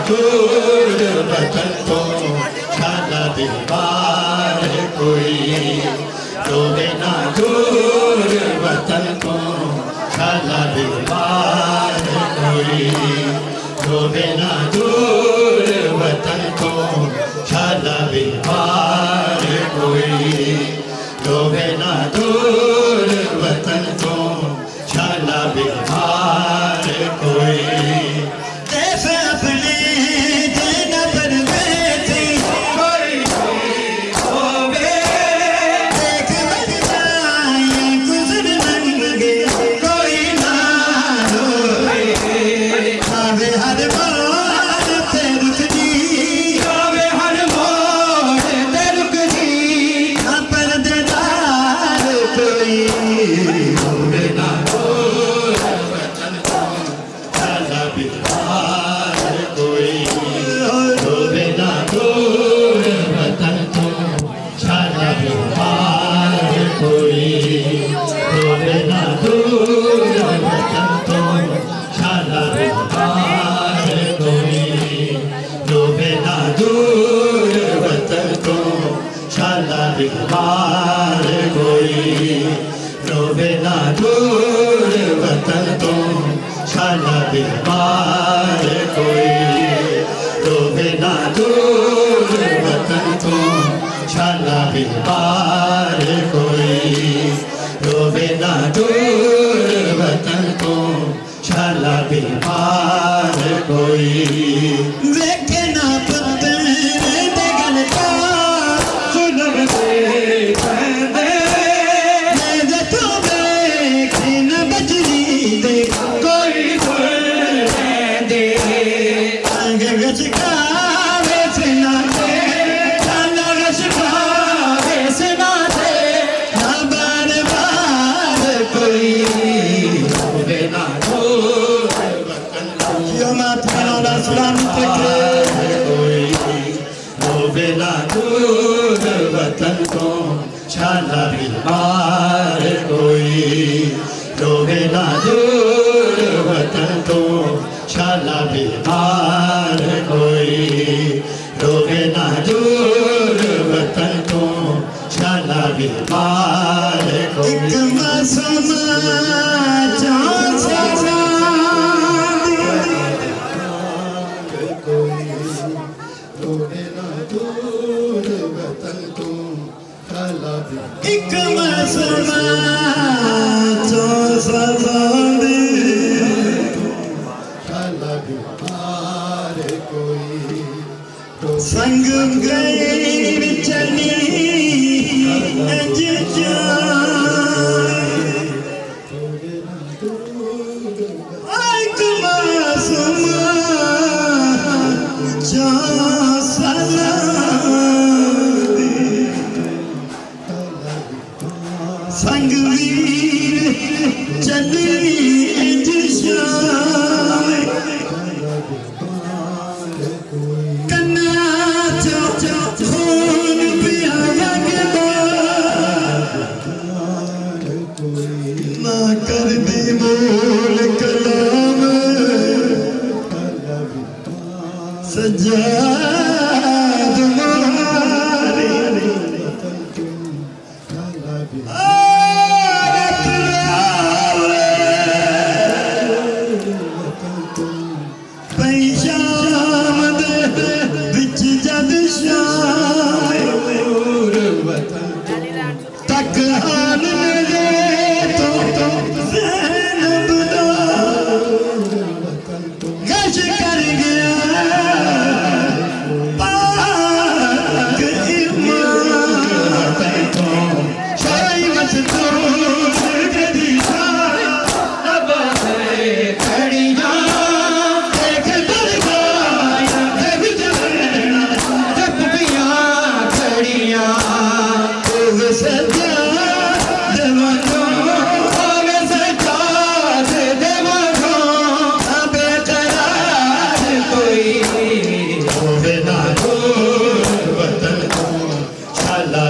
दूर वतन को छाला बीमार कोई रोवे ना दूर वतन को छाला बीमार कोई रोवे ना दूर वतन को छाला बीमार कोई रोवे ना दूर वतन को छाला बीमार कोई बीमार कोई रोवे ना दूर वतन को छाला बीमार कोई रोवे ना दूर वतन को छाला बीमार कोई रोवे ना दूर वतन को छाला बीमार कोई देखे ना वतन को छाला बीमार कोई रोवे ना दूर वतन को छाला बीमार कोई रोवे ना दूर वतन को छाला बीमार कोई एक मसमा जो सजादे छाला बीमार कोई तो संग गए चली अज एक मसमा जो संगवीर चली कन्ना खून पिया ना कर दे बोल कलाम सजा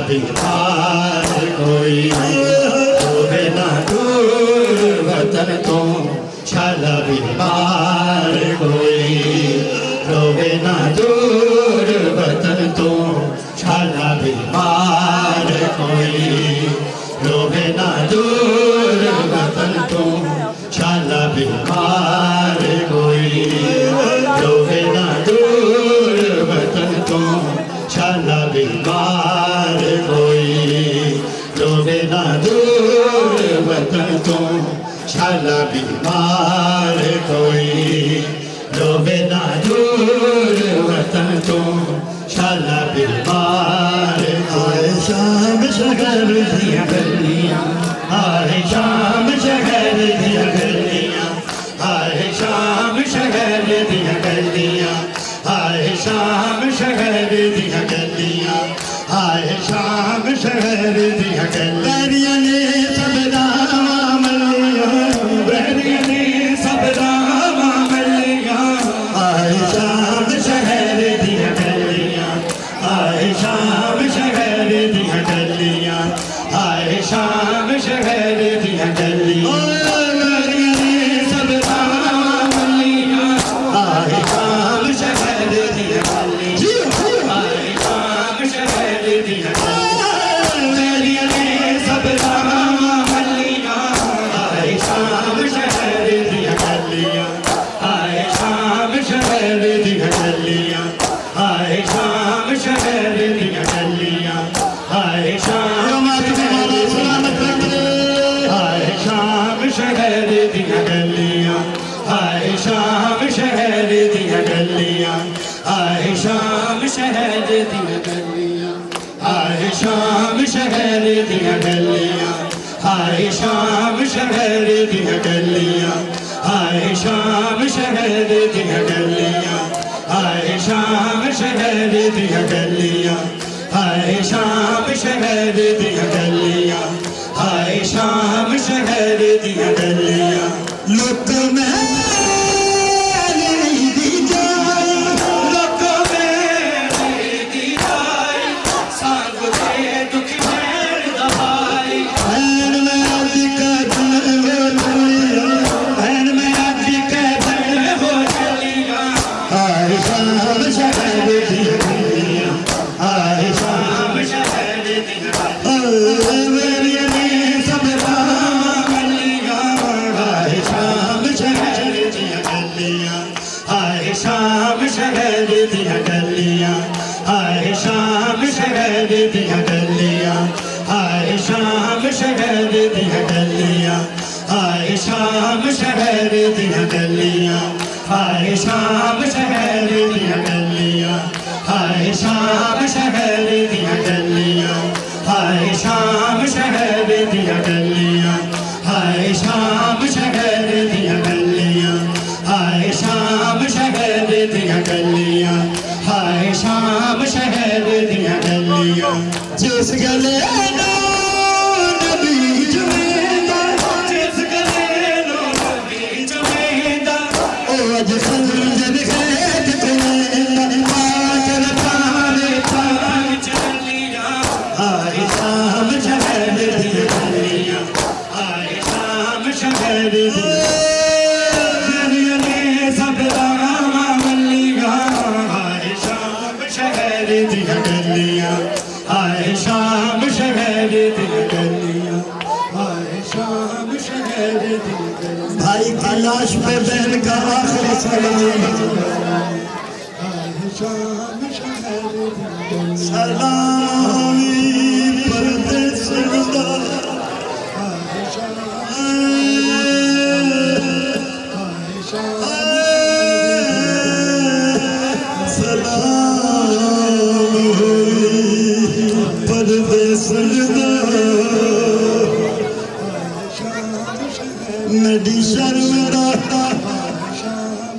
बीमार कोई रोवे ना दूर वतन तो छाला बीमार कोई रोवे ना दूर वतन तो शाला बीमार कोई रोवे ना दूर वतन तो शाला बीमार कोई रोवे ना दूर वतन तो शाला बीमार कोई रोवे ना दूर वतन तो शाला बीमार कोई रोवे ना दूर वतन तो शाला बीमार आए शाम शहर दिया गलियां आए शाम शहर दिया गलियां आए शाम शहर दिया गलियां आए शाम शहर दिया गलियां आए शाम शहर दिया गलियां ने सब रामा मलिया बैरिया ने सब रामा मलिया आए शाम शहर दिया गलियां आए शाम शहर दिया गलियां आए शाम शहर दिया गलियां बैरिया ने सब रामा मलिया आए शाम शहर दिया गलियां आए शाम शहर दिया बैरिया ने सब रामा मलिया आए शाम शहर दिया गलियां आए शाम शहर दिया गलियां आए शाम शहर दिया गलियां आए शाम आए शाम शहर दिया गलियां आए शाम शहर दिया गलियां आए शाम शहर दिया गलियां आए शाम शहर दिया गलियां आए शाम शहर दिया गलियां आए शाम शहर दिया गलियां आए शाम शहर दिया गलियां आए शाम शहर दिया गलियां आए शाम शहर दिया गलियां लोक में शाम शहर दिया गलियां आए शाम शहर दिया गलियां आए शाम शहर दिया गलियां आए शाम शहर दिया गलियां आए शाम शहर दिया गलियां आए शाम शहर दिया गलियां आए शाम शहर दिया गलियां आए शाम शहर दिया गलियां आए शाम शहर दिया गलियां आए शाम शहर दिया गलियां जिस गले नो नबी जुमेंदा जिस गले नो नबी जुमेंदा ओ अज खंजर खैत जुमेंदा माकर पारे पार चलिया आए शाम शहर दिया गलियां आए शाम शहर दिया दिया गलियां आए शाम शहर दिया गलियां आए शाम शहर दिया गलियां भाई की लाश पे बहन का आखिरी सलाम आए शाम शहर दिया गलियां सलामी परदेस खुदा आए शाम मेरी शर्मदा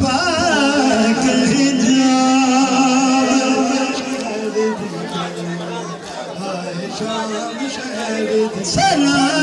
पाक सलाम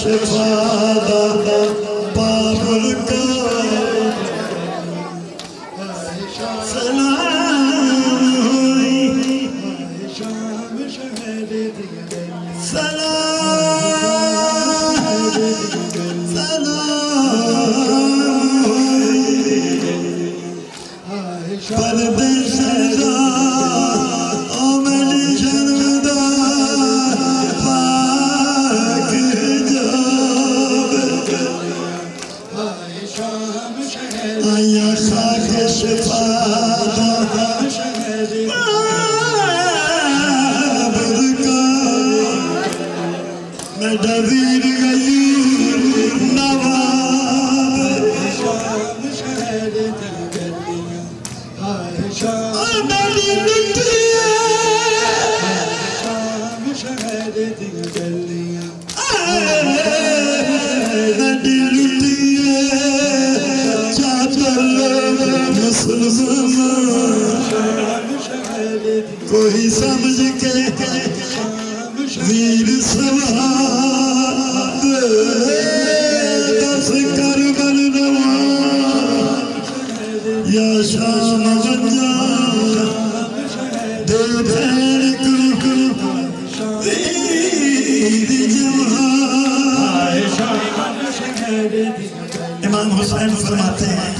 शफा दा बाबुल का सलाम शाम शहर सलाम परदेशा ओमली शर्मदा पाक जोब आया खाक शफा डबीर गई नवाब शाम शहर गलियां हाय शाम शहर गलियां मुसलमान कोई समझ के वीर सवाद दस करबल नवा या शाम बंजा दे भैन को वीर जवान इमाम हुसैन फरमाते हैं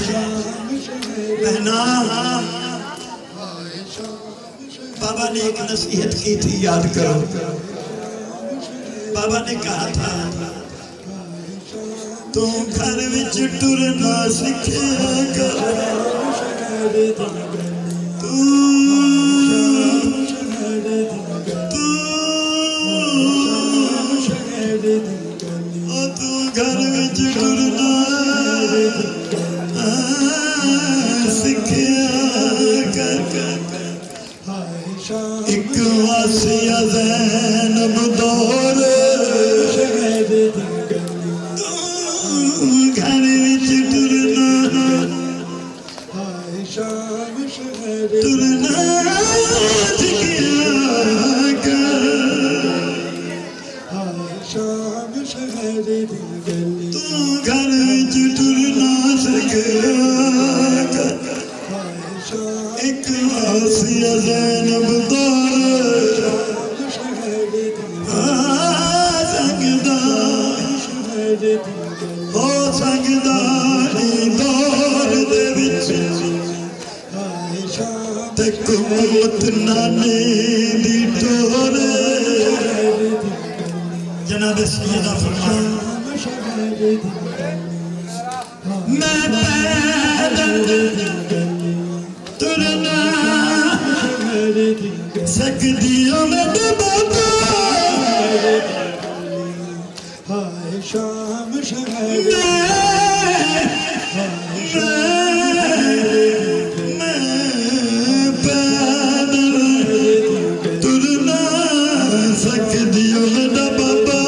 बहना बाबा ने एक नसीहत की थी याद करो बाबा ने कहा था तू घर विच टुरना सीखिया कर तू घर विच टुरना सीखिया कर एक वासिया ज़ैनब दौर घर विच टुरना टुरना सीखिया कर तू घर विच टुरना सीखिया कर एक वासिया ज़ैनब दौर हो सकदा दौर दे विच ते कुमत नाने दी टोर जनाब सैयदा फरमाया मैं पैदल तुरना सकदियों में बाबा हाय शाम शहर मैं पैदल तुरना सकदियों में बाबा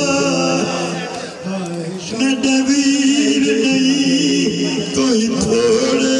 मैं डबीर नहीं कोई थोड़े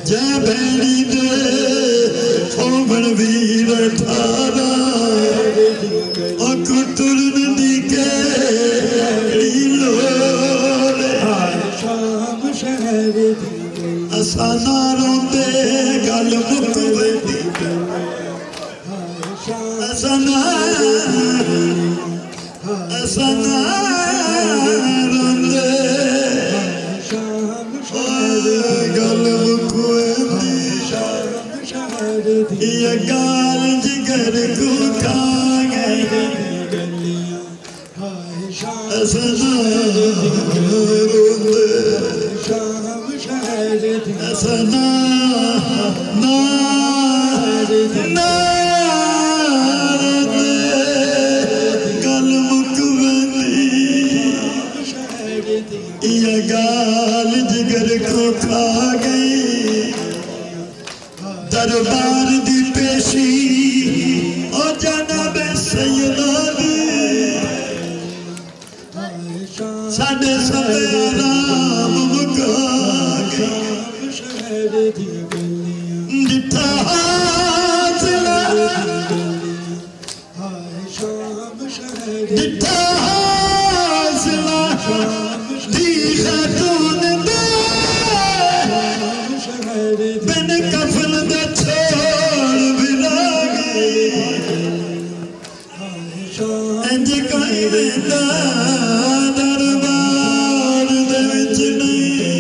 जय भैनी दे ओमन वीर ठारा अकुतुरन दी के शाम शहर असाना रोंदे गल मुक वेंदी असाना रोंदे गल मुक वेंदी ये गाल जिगर को खा गई असाना रोंदे असाना ना गल मुक वेंदी दरबार दी पेशी ओ जनाब सैयद साडे सबे आराम मुका दिता हासिला दिता हासिला दी खातून बिन कफन दा छोड़ बिरागे इंज कोई वेंदा दरबार दे विच नहीं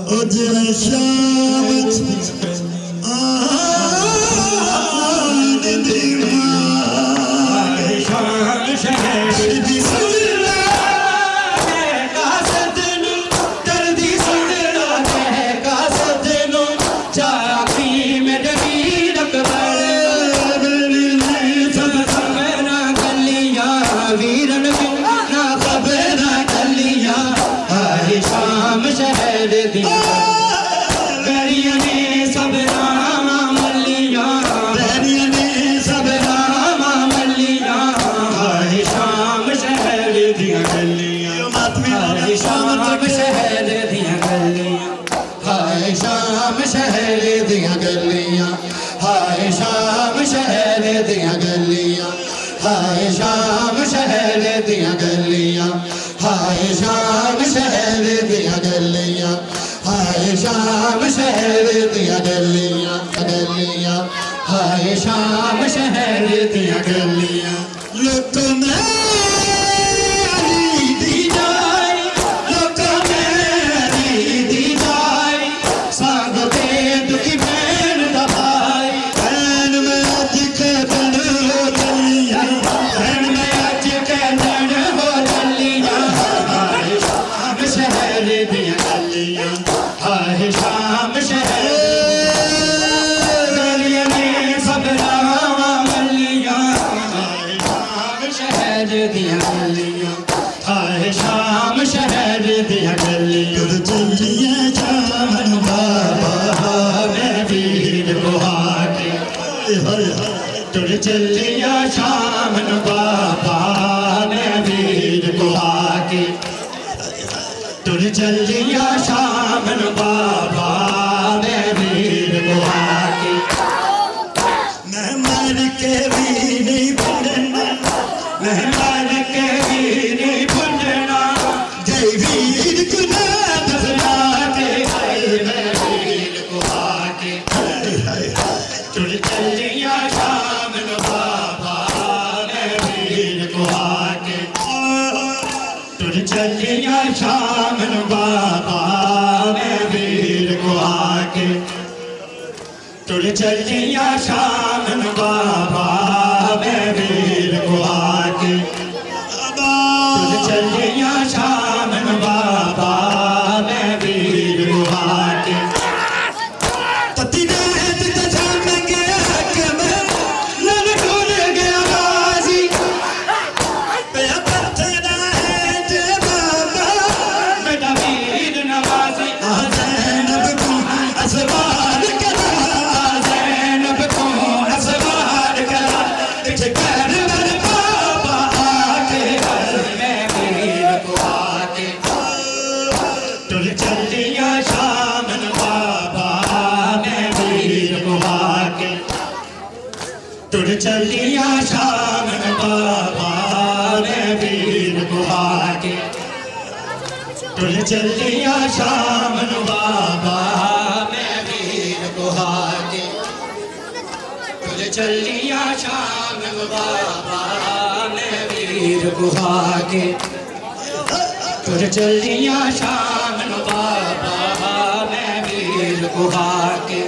ओ जिहड़ा शाम आन दी मां शाम शहर दी शाम शहर दियां गलियां हाय शाम शहर दियां गलियां हाय शाम शहर दियां गलियां हाय शाम शहर दियां गलियां हाय शाम शहर दियां गलियां गलियां हाय शाम शहर दियां गलियां लोगों में शाम शहर दियां गलियां चलिए जामन बाबा मैं वीर गुहाटी तुर चलिया शामन बाबा मैं वीर गुहाटी तुर चलिया शामन बाबा मैं वीर गुहाटी मैं मर के भी नहीं भूलना मैं मर के भी नहीं भूलना जय वीर गुना दसना के मैं वीर गुहाटी तुर चलिया शामन बाबा मैं वीर गुहाटी तुर चलिया शामन बाबा मैं वीर गुहाटी तुर चलिया शामन बाबा मैं वीर गुहाटी तुर चलिया शामन बाबा मैं वीर गुहाटी तती रात तथा मैं गया कि मैं लड़ खुल गया बाजी पिया पत्थरा है जे बाबा बेटा वीर नवाजी ज़ैनब को असवार करा ज़ैनब को असवार करा तुझे कर बर बाबा आके मैं वीर गुहाटी तुर चलिया शामन बाबा मैं वीर गुहाटी तुर चलिया शामन बाबा मैं वीर गुहाटी तुर चलिया शामन बाबा मैं वीर गुहाटी तुर चलिया शामन बाबा मैं वीर गुहाटी तुर चलिया शामन बाबा मैं वीर गुहाटी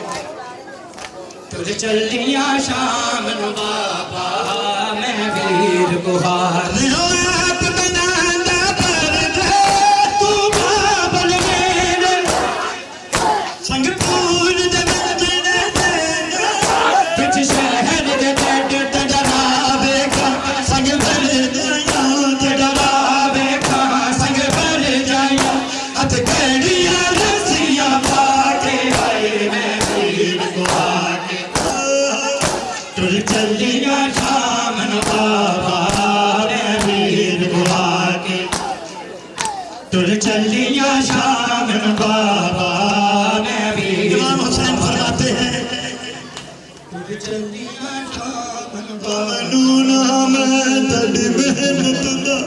तुर चलिया शामन बाबा मैं वीर गुहाटी संग पूर दे शहर दे डरा बेखा संग भर जाया डरा बेखा संग भर जाया हथ कड़िया रसिया पाके आए मैं वीर गुहाटी तुर चलिया शामन बाबा ने वीर बुआ के तुर चलिया शामन बाबा ने वीर इमाम हुसैन फरमाते हैं तुर चलिया शामन बाबा नूना मैं तड़ी मेहनत दा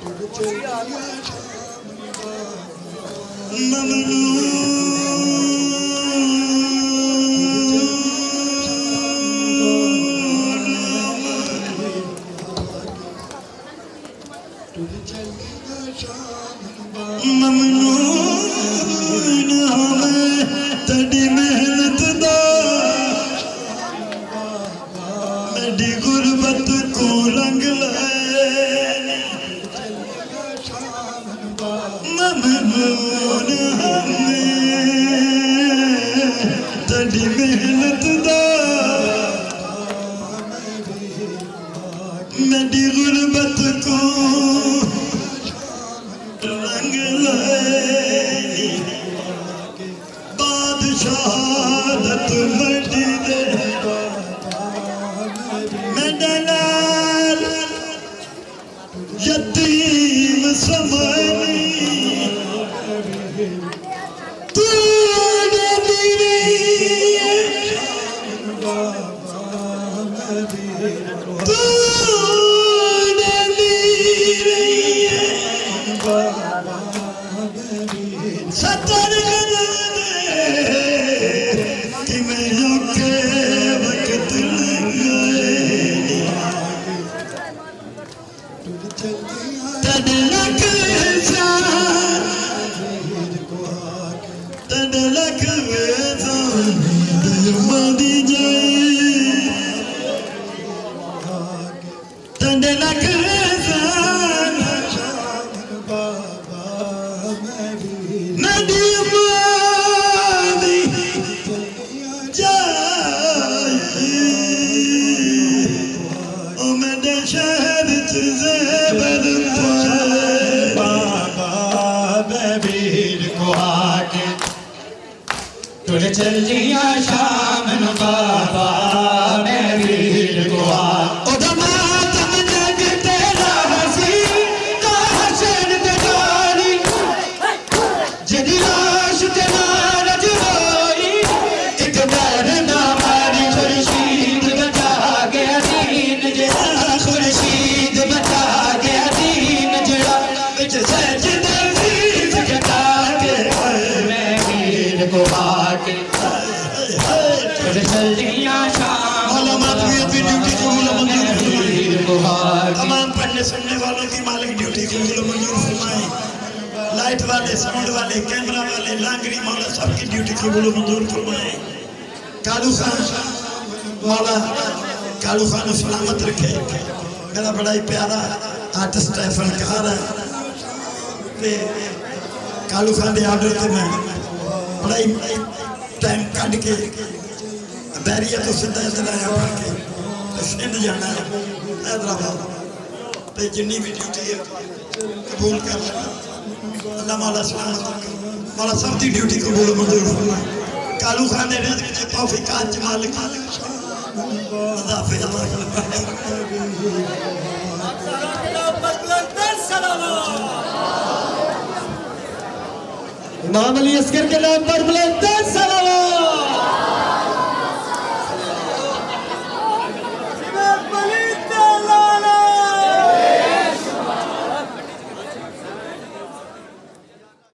तुर चलिया शामन बाबा ममनू ममनून हमें तड़ी मेहनत दा मेरी गुरबत को रंग लाए ममनून हमें तड़ी मेहनत दा मेरी गुरबत को रंग लाए बादशाहत मटी दे मेरा लाल यतीम समनी तू नबी तू सतर कि मैं के वक्त तद लख तद लख मदी जाए तद लख शहर ज़ेबर बाबा वीर को आके तुर चलिया शामन बाबा वीर को तमाम पढ़ने सुनने वालों की मालिक ड्यूटी को मंजूर फरमाए लाइट वाले साउंड वाले कैमरा वाले लांगड़ी मौला सबकी ड्यूटी को मंजूर फरमाए कालू खान मौला कालू खान सलामत रखे मेरा बड़ा ही प्यारा आर्टिस्ट है फनकार है कालू खान के आर्डर से मैं बड़ा ही टाइम कट के बैरिया तो सीधा इधर आया पढ़ के सिंध जाना है हैदराबाद तो जिन्नी भी ड्यूटी है कबूल कर अल्लाह मौला सलामत रखे मौला सब की ड्यूटी कबूल मंजूर फरमाए कालू खान ने रिज़्क़ के तौफीकात मालिक इजाफे अता फरमाए इमाम अली असगर के नाम पर बुलंद